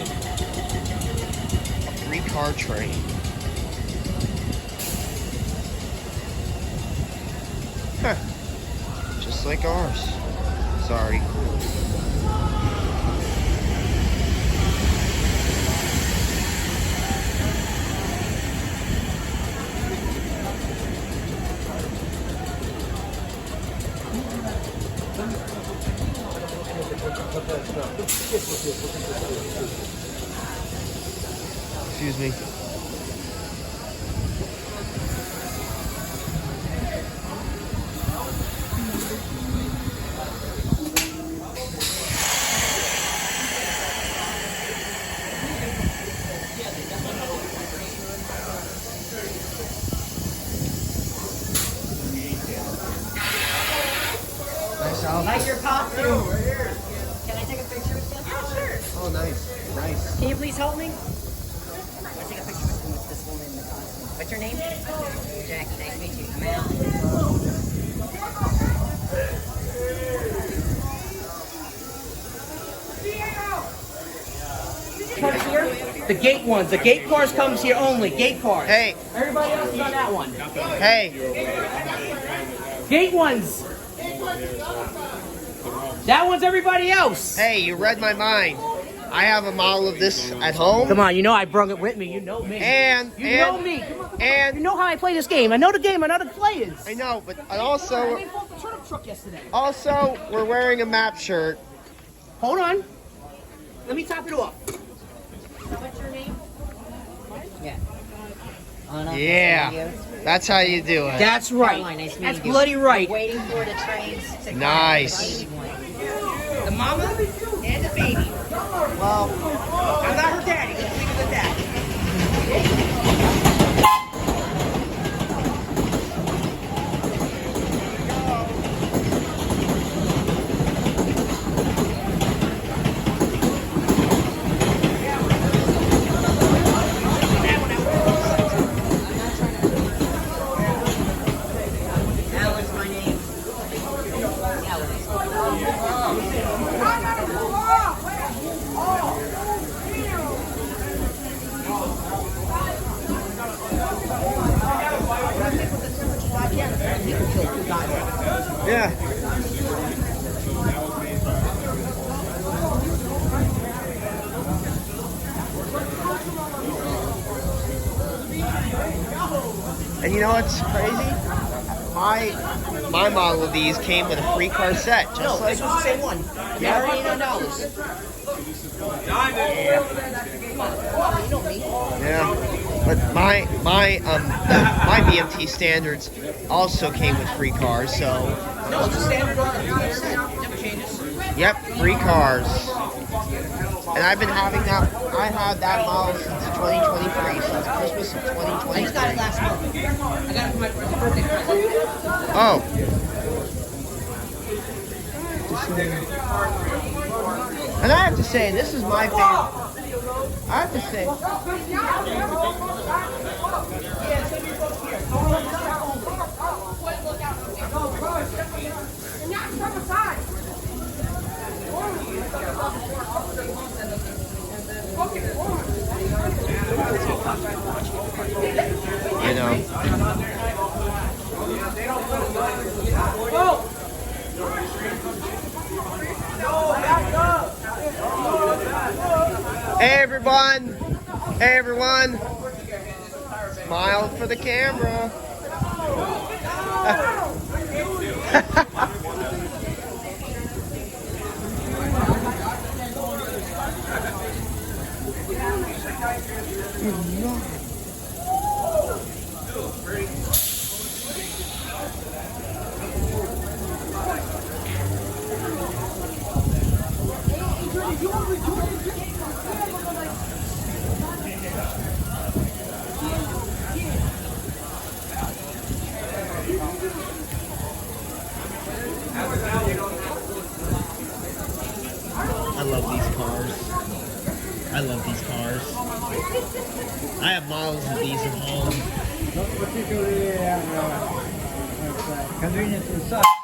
A 3-car train. Huh. Just like ours. Sorry. Excuse me. Like your costume. Can I take a picture with you? Yeah, sure. Oh, nice. Nice. Can you please help me? I'll take a picture with this woman in the costume. What's your name? Jackie. Nice to meet you. Come out. Here? The gate ones. The gate cars comes here only. Gate cars. Hey. Everybody else is on that one. Hey. Gate ones. That one's everybody else. Hey, you read my mind. I have a model of this at home. Come on, you know I brung it with me. You know me. You know me. Come on. You know how I play this game. I know the game. I know the players. I know, but I also, bought the turnip truck yesterday. also, we're wearing a map shirt. Hold on. Let me top it off. What's your name? Yeah. Anna, Yeah, that's how you do it. That's right. Nice to meet That's you. bloody right. Waiting for the trains to come. Nice. The mama and the baby. Well, I'm not her daddy. Let's leave it at that. Alan's my name. yeah. And you know what's crazy? My model of these came with a 3-car set, just No, like this was the same one. Yeah, $89. You know me. yeah. But my BMT standards also came with 3 cars, so No, it's the same car. Never changes. yep, 3 cars. And I've been having that. I had that model since 2023, since Christmas of I just got it 2023. last month. I got it for my birthday present. Oh. And I have to say, this is my favorite. I have to say, you know. Hey everyone! Hey everyone! Smile for the camera. I love these cars. I love these cars. I have models of these at home. Not particularly convenient inside.